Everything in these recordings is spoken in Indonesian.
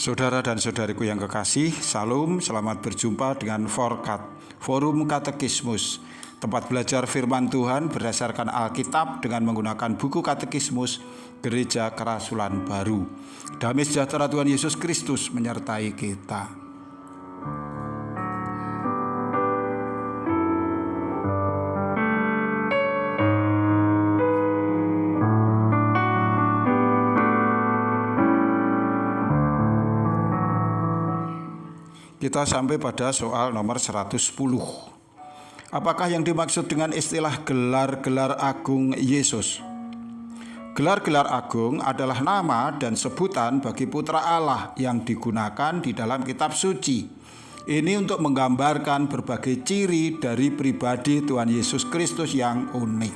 Saudara dan saudariku yang kekasih, Salam, selamat berjumpa dengan Forkat, Forum Katekismus, tempat belajar firman Tuhan berdasarkan Alkitab dengan menggunakan buku Katekismus Gereja Kerasulan Baru. Damai sejahtera Tuhan Yesus Kristus menyertai kita. Kita sampai pada soal nomor 110. Apakah yang dimaksud dengan istilah gelar-gelar agung Yesus? Gelar-gelar agung adalah nama dan sebutan bagi putra Allah yang digunakan di dalam kitab suci. Ini untuk menggambarkan berbagai ciri dari pribadi Tuhan Yesus Kristus yang unik.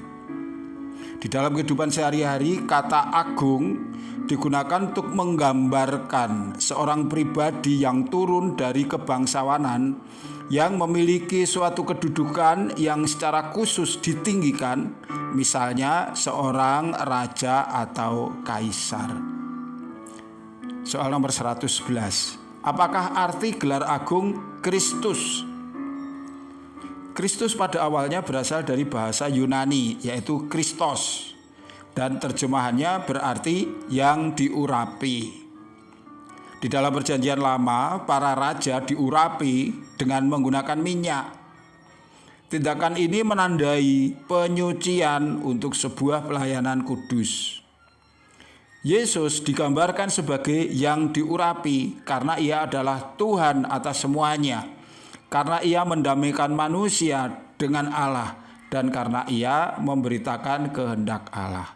Di dalam kehidupan sehari-hari, kata agung digunakan untuk menggambarkan seorang pribadi yang turun dari kebangsawanan, yang memiliki suatu kedudukan yang secara khusus ditinggikan, misalnya seorang raja atau kaisar. Soal nomor 111. Apakah arti gelar agung Kristus? Kristus pada awalnya berasal dari bahasa Yunani, yaitu Kristos, dan terjemahannya berarti yang diurapi. Di dalam Perjanjian Lama, para raja diurapi dengan menggunakan minyak. Tindakan ini menandai penyucian untuk sebuah pelayanan kudus. Yesus digambarkan sebagai yang diurapi karena ia adalah Tuhan atas semuanya, karena ia mendamaikan manusia dengan Allah, dan karena ia memberitakan kehendak Allah.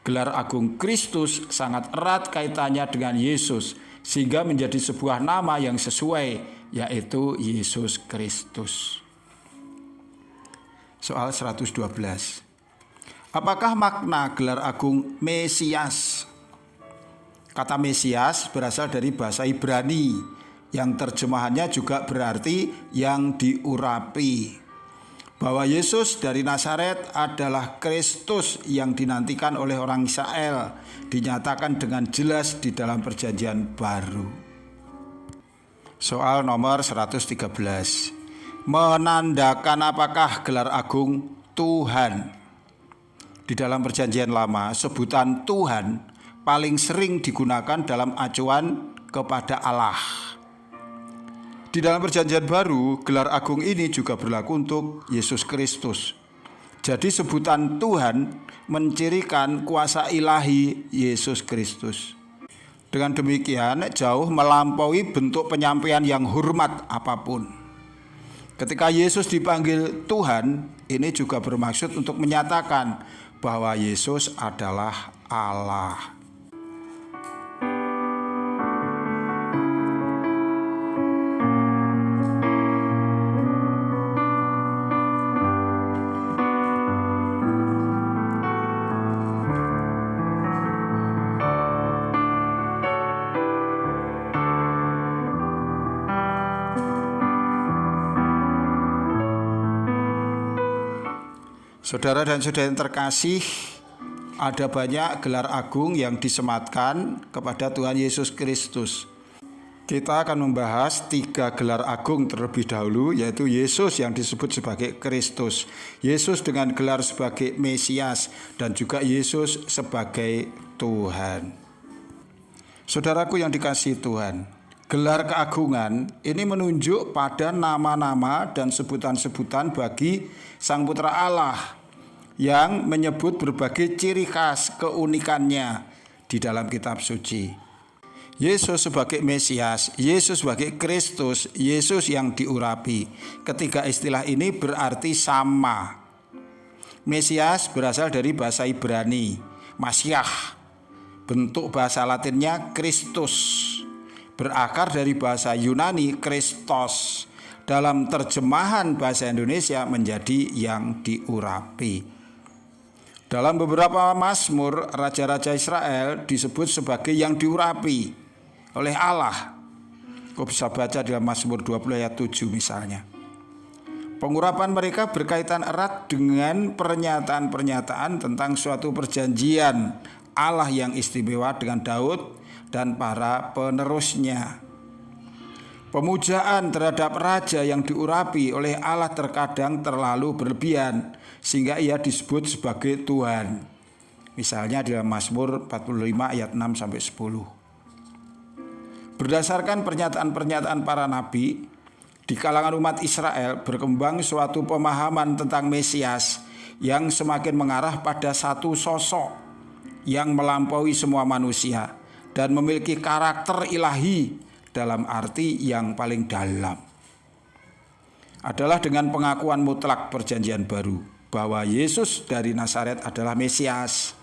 Gelar agung Kristus sangat erat kaitannya dengan Yesus, sehingga menjadi sebuah nama yang sesuai, yaitu Yesus Kristus. Soal 112. Apakah makna gelar agung Mesias? Kata Mesias berasal dari bahasa Ibrani, yang terjemahannya juga berarti yang diurapi. Bahwa Yesus dari Nazaret adalah Kristus yang dinantikan oleh orang Israel, dinyatakan dengan jelas di dalam Perjanjian Baru. Soal nomor 113. Menandakan apakah gelar agung Tuhan? Di dalam Perjanjian Lama, sebutan Tuhan paling sering digunakan dalam acuan kepada Allah. Di dalam Perjanjian Baru, gelar agung ini juga berlaku untuk Yesus Kristus. Jadi sebutan Tuhan mencirikan kuasa ilahi Yesus Kristus. Dengan demikian, jauh melampaui bentuk penyampaian yang hormat apapun. Ketika Yesus dipanggil Tuhan, ini juga bermaksud untuk menyatakan bahwa Yesus adalah Allah. Saudara dan saudara yang terkasih, ada banyak gelar agung yang disematkan kepada Tuhan Yesus Kristus. Kita akan membahas 3 gelar agung terlebih dahulu, yaitu Yesus yang disebut sebagai Kristus, Yesus dengan gelar sebagai Mesias, dan juga Yesus sebagai Tuhan. Saudaraku yang dikasihi Tuhan, gelar keagungan ini menunjuk pada nama-nama dan sebutan-sebutan bagi Sang Putra Allah, yang menyebut berbagai ciri khas keunikannya di dalam kitab suci. Yesus sebagai Mesias, Yesus sebagai Kristus, Yesus yang diurapi. Ketiga istilah ini berarti sama. Mesias berasal dari bahasa Ibrani, Masiah. Bentuk bahasa Latinnya Kristus. Berakar dari bahasa Yunani Kristos. Dalam terjemahan bahasa Indonesia menjadi yang diurapi. Dalam beberapa mazmur, raja-raja Israel disebut sebagai yang diurapi oleh Allah. Kau bisa baca dalam Mazmur 20 ayat 7 misalnya. Pengurapan mereka berkaitan erat dengan pernyataan-pernyataan tentang suatu perjanjian Allah yang istimewa dengan Daud dan para penerusnya. Pemujaan terhadap raja yang diurapi oleh Allah terkadang terlalu berlebihan sehingga ia disebut sebagai Tuhan. Misalnya dalam Mazmur 45 ayat 6 sampai 10. Berdasarkan pernyataan-pernyataan para nabi, di kalangan umat Israel berkembang suatu pemahaman tentang Mesias yang semakin mengarah pada satu sosok yang melampaui semua manusia dan memiliki karakter ilahi dalam arti yang paling dalam. Adalah dengan pengakuan mutlak perjanjian baru bahwa Yesus dari Nazaret adalah Mesias,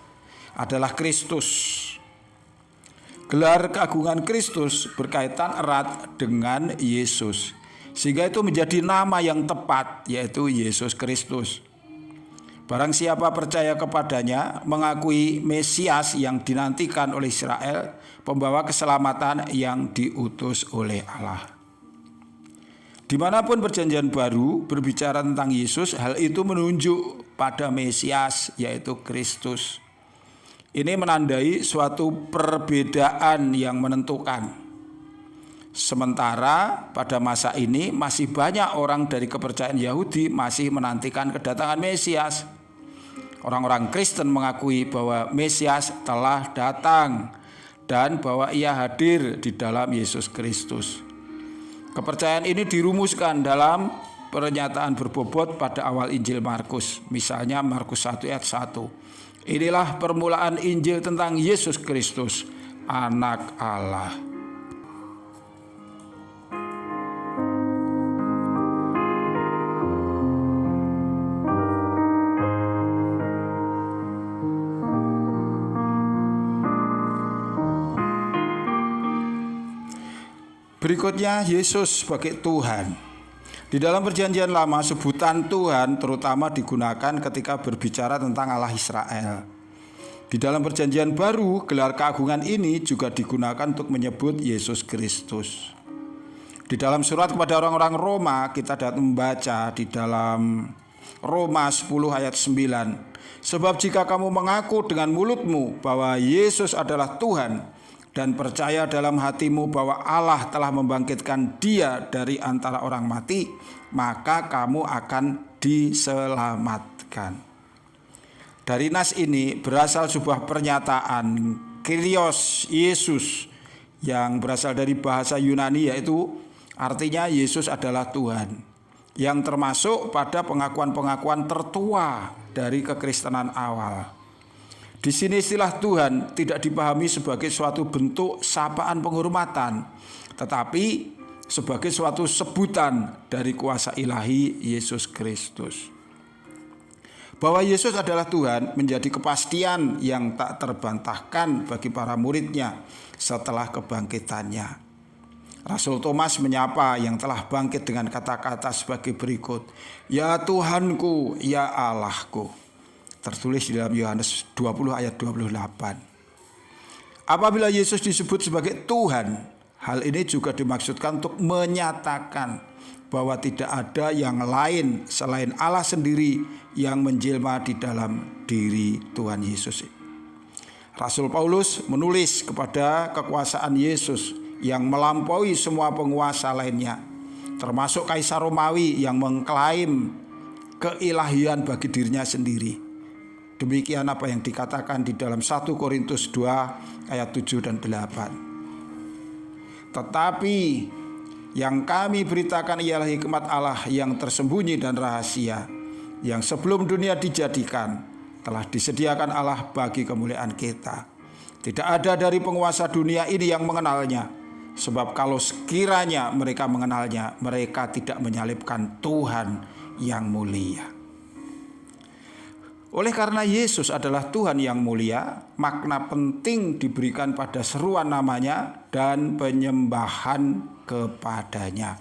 adalah Kristus. Gelar keagungan Kristus berkaitan erat dengan Yesus, sehingga itu menjadi nama yang tepat, yaitu Yesus Kristus. Barang siapa percaya kepadanya, mengakui Mesias yang dinantikan oleh Israel, pembawa keselamatan yang diutus oleh Allah. Dimanapun perjanjian baru berbicara tentang Yesus, hal itu menunjuk pada Mesias, yaitu Kristus. Ini menandai suatu perbedaan yang menentukan. Sementara pada masa ini masih banyak orang dari kepercayaan Yahudi masih menantikan kedatangan Mesias. Orang-orang Kristen mengakui bahwa Mesias telah datang dan bahwa ia hadir di dalam Yesus Kristus. Kepercayaan ini dirumuskan dalam pernyataan berbobot pada awal Injil Markus, misalnya Markus 1 ayat 1. Inilah permulaan Injil tentang Yesus Kristus, Anak Allah. Berikutnya, Yesus sebagai Tuhan. Di dalam perjanjian lama, sebutan Tuhan terutama digunakan ketika berbicara tentang Allah Israel. Di dalam perjanjian baru, gelar keagungan ini juga digunakan untuk menyebut Yesus Kristus. Di dalam surat kepada orang-orang Roma, kita dapat membaca di dalam Roma 10 ayat 9. Sebab jika kamu mengaku dengan mulutmu bahwa Yesus adalah Tuhan, dan percaya dalam hatimu bahwa Allah telah membangkitkan Dia dari antara orang mati, maka kamu akan diselamatkan. Dari nas ini berasal sebuah pernyataan Kyrios Yesus yang berasal dari bahasa Yunani, yaitu artinya Yesus adalah Tuhan, yang termasuk pada pengakuan-pengakuan tertua dari kekristenan awal. Di sini istilah Tuhan tidak dipahami sebagai suatu bentuk sapaan penghormatan, tetapi sebagai suatu sebutan dari kuasa ilahi Yesus Kristus. Bahwa Yesus adalah Tuhan menjadi kepastian yang tak terbantahkan bagi para muridnya setelah kebangkitannya. Rasul Thomas menyapa yang telah bangkit dengan kata-kata sebagai berikut, "Ya Tuhanku, ya Allahku." Tertulis di dalam Yohanes 20 ayat 28. Apabila Yesus disebut sebagai Tuhan, hal ini juga dimaksudkan untuk menyatakan bahwa tidak ada yang lain selain Allah sendiri yang menjelma di dalam diri Tuhan Yesus. Rasul Paulus menulis kepada kekuasaan Yesus yang melampaui semua penguasa lainnya, termasuk Kaisar Romawi yang mengklaim keilahian bagi dirinya sendiri. Demikian apa yang dikatakan di dalam 1 Korintus 2 ayat 7 dan 8. Tetapi yang kami beritakan ialah hikmat Allah yang tersembunyi dan rahasia, yang sebelum dunia dijadikan telah disediakan Allah bagi kemuliaan kita. Tidak ada dari penguasa dunia ini yang mengenalnya, sebab kalau sekiranya mereka mengenalnya, mereka tidak menyalibkan Tuhan yang mulia. Oleh karena Yesus adalah Tuhan yang mulia, makna penting diberikan pada seruan namanya dan penyembahan kepadanya.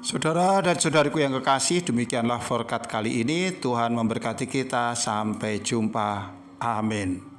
Saudara dan saudariku yang kekasih, demikianlah forecast kali ini. Tuhan memberkati kita. Sampai jumpa. Amin.